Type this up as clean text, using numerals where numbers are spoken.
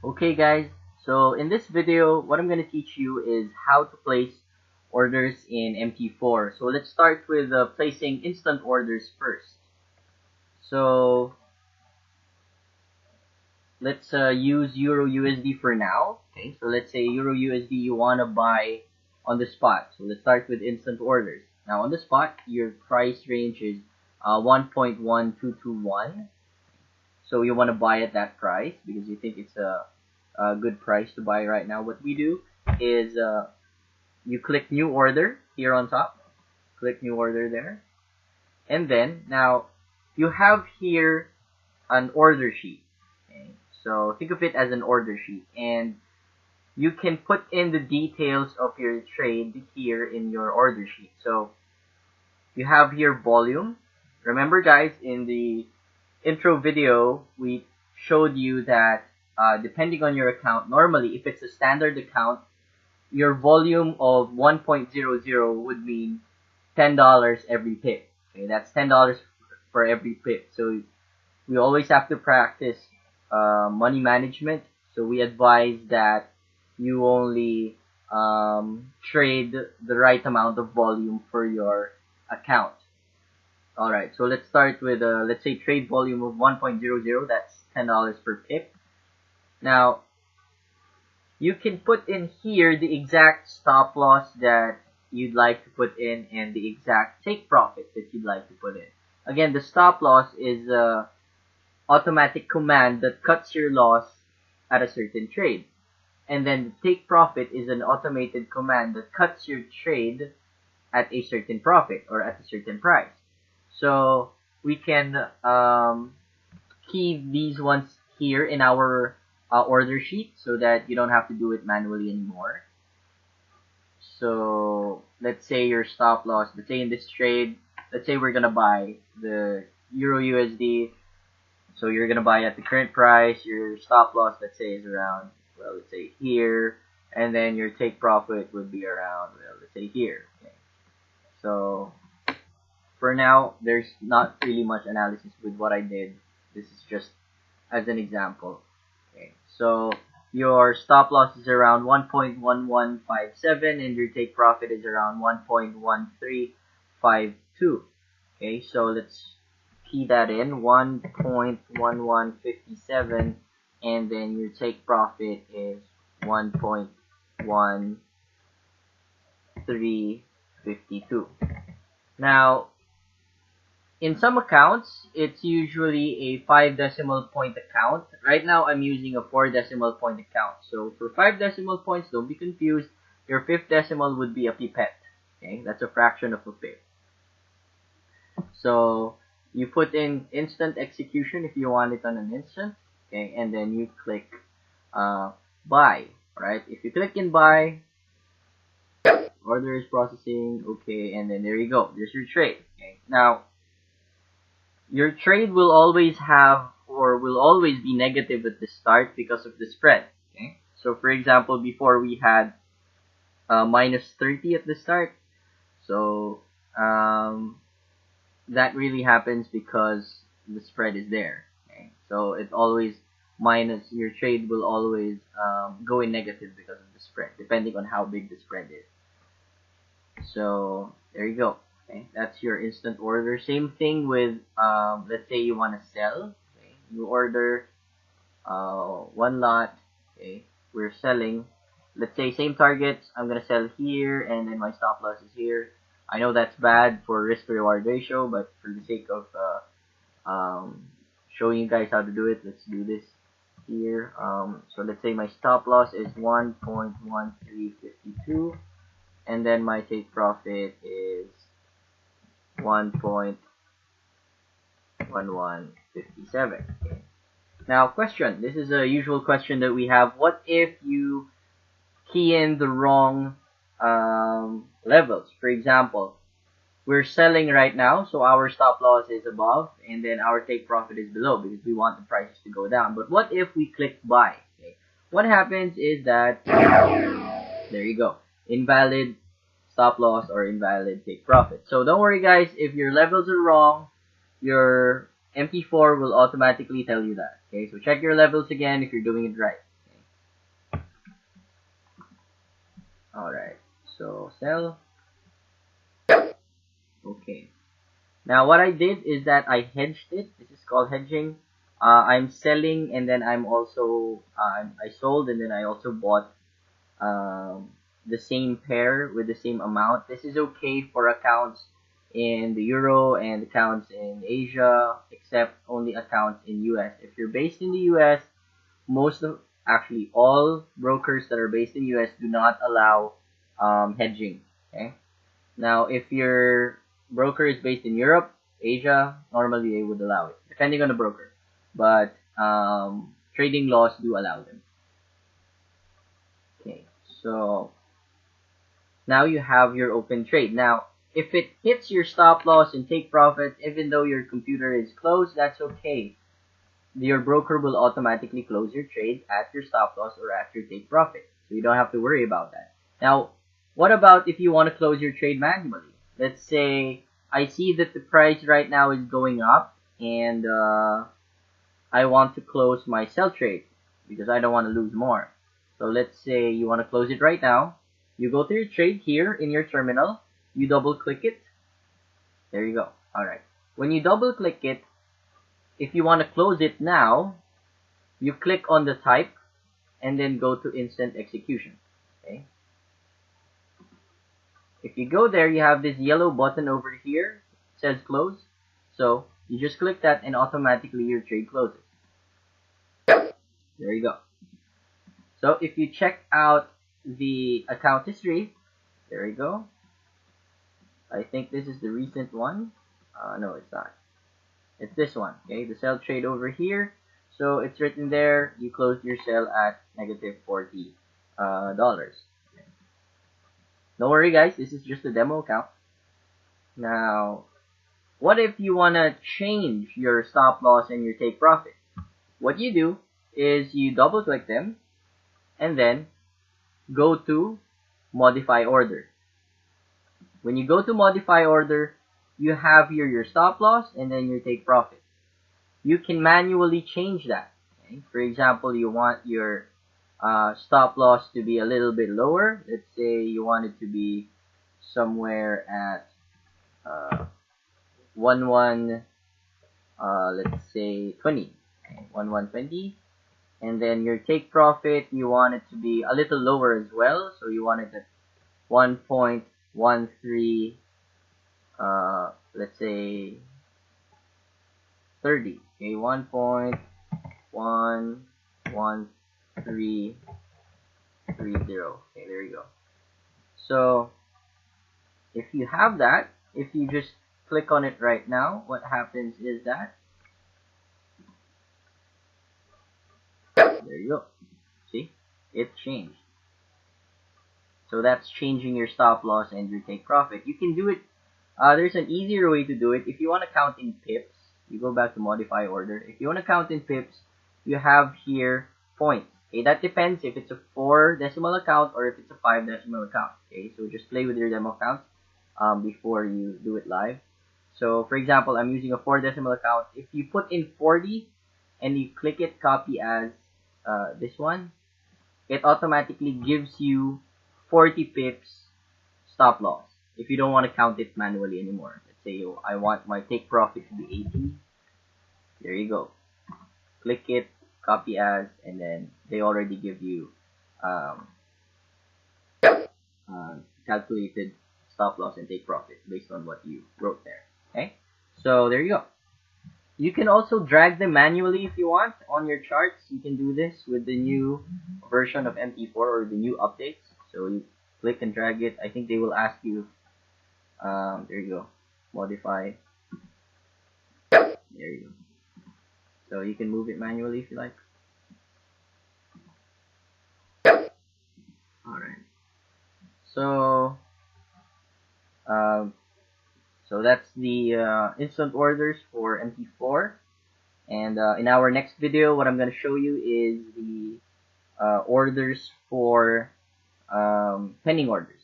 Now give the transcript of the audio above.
Okay guys, so in this video, what I'm going to teach you is how to place orders in MT4. So let's start with placing instant orders first. So let's use Euro USD for now. Okay, so let's say Euro USD you want to buy on the spot. So let's start with instant orders. Now on the spot, your price range is 1.1221. So you want to buy at that price because you think it's a good price to buy right now. What we do is you click new order here on top, click new order there, and then now you have here an order sheet. Okay? So think of it as an order sheet, and you can put in the details of your trade here in your order sheet. So you have here volume. Remember guys, in the intro video we showed you that depending on your account, normally if it's a standard account, your volume of 1.00 would mean $10 every pip. Okay, that's $10 for every pip. So we always have to practice money management. So we advise that you only trade the right amount of volume for your account. Alright, so let's start with, let's say trade volume of 1.00, that's $10 per pip. Now, you can put in here the exact stop loss that you'd like to put in and the exact take profit that you'd like to put in. Again, the stop loss is an automatic command that cuts your loss at a certain trade. And then the take profit is an automated command that cuts your trade at a certain profit or at a certain price. So we can key these ones here in our order sheet so that you don't have to do it manually anymore. So let's say your stop loss, let's say in this trade, let's say we're gonna buy the Euro USD. So you're gonna buy at the current price. Your stop loss, let's say, is around, well, let's say here, and then your take profit would be around, well, let's say here. Okay. So for now, there's not really much analysis with what I did. This is just as an example. Okay, so your stop loss is around 1.1157 and your take profit is around 1.1352. Okay, so let's key that in, 1.1157, and then your take profit is 1.1352. Now, in some accounts, it's usually a 5 decimal point account. Right now, I'm using a 4 decimal point account. So for 5 decimal points, don't be confused. Your 5th decimal would be a pipette. Okay, that's a fraction of a pip. So you put in instant execution if you want it on an instant. Okay, and then you click buy. Right? If you click in buy, order is processing. Okay, and then there you go. There's your trade. Okay, now your trade will always have or will always be negative at the start because of the spread. Okay, so for example, before we had minus 30 at the start. So that really happens because the spread is there. Okay, so it always minus, your trade will always go in negative because of the spread, depending on how big the spread is. So there you go. Okay, that's your instant order. Same thing with, let's say you want to sell. Okay, you order one lot. Okay, we're selling. Let's say same targets. I'm gonna sell here, and then my stop loss is here. I know that's bad for risk to reward ratio, but for the sake of showing you guys how to do it, let's do this here. So let's say my stop loss is 1.1352, and then my take profit is 1.1157. Okay. Now, question. This is a usual question that we have. What if you key in the wrong levels? For example, we're selling right now, so our stop loss is above, and then our take profit is below because we want the prices to go down. But what if we click buy? Okay. What happens is that, there you go, invalid stop loss or invalid take profit. So don't worry guys, if your levels are wrong, your MT4 will automatically tell you that. Okay, so check your levels again if you're doing it right. Okay? Alright, so sell. Okay. Now what I did is that I hedged it. This is called hedging. I'm selling, and then I'm also I sold, and then I also bought the same pair with the same amount. This is okay for accounts in the Euro and accounts in Asia, except only accounts in US. If you're based in the US, most of actually all brokers that are based in US do not allow hedging. Okay. Now, if your broker is based in Europe, Asia, normally they would allow it, depending on the broker. But trading laws do allow them. Okay, so now you have your open trade. Now, if it hits your stop loss and take profit, even though your computer is closed, that's okay. Your broker will automatically close your trade at your stop loss or at your take profit. So you don't have to worry about that. Now, what about if you want to close your trade manually? Let's say I see that the price right now is going up, and I want to close my sell trade because I don't want to lose more. So let's say you want to close it right now. You go to your trade here in your terminal. You double click it. There you go. Alright. When you double click it, if you want to close it now, you click on the type and then go to instant execution. Okay. If you go there, you have this yellow button over here. It says close. So you just click that and automatically your trade closes. There you go. So if you check out the account history, there you go. I think this is the recent one. No, it's not. It's this one. Okay, the sell trade over here. So it's written there. You closed your sell at negative $40. Okay. Don't worry, guys. This is just a demo account. Now, what if you want to change your stop loss and your take profit? What you do is you double click them and then go to modify order. When you go to modify order, you have here your stop loss and then your take profit. You can manually change that. Okay? For example, you want your stop loss to be a little bit lower. Let's say you want it to be somewhere at 11 let's say 20. Okay? 1120. And then your take profit, you want it to be a little lower as well. So you want it at 1.13, let's say 30. Okay, 1.1330. Okay, there you go. So if you have that, if you just click on it right now, what happens is that there you go. See, it changed. So that's changing your stop loss and your take profit. You can do it. There's an easier way to do it. If you want to count in pips, you go back to modify order. If you want to count in pips, you have here points. Okay, that depends if it's a 4 decimal account or if it's a 5 decimal account. Okay, so just play with your demo accounts before you do it live. So for example, I'm using a 4 decimal account. If you put in 40 and you click it, copy as this one, it automatically gives you 40 pips stop loss. If you don't want to count it manually anymore, let's say I want my take profit to be 80. There you go. Click it, copy as, and then they already give you calculated stop loss and take profit based on what you wrote there. Okay, so there you go. You can also drag them manually if you want on your charts. You can do this with the new version of MT4 or the new updates. So you click and drag it. I think they will ask you. There you go. Modify. There you go. So you can move it manually if you like. Alright. So that's the instant orders for MT4. And in our next video, what I'm going to show you is the orders for pending orders.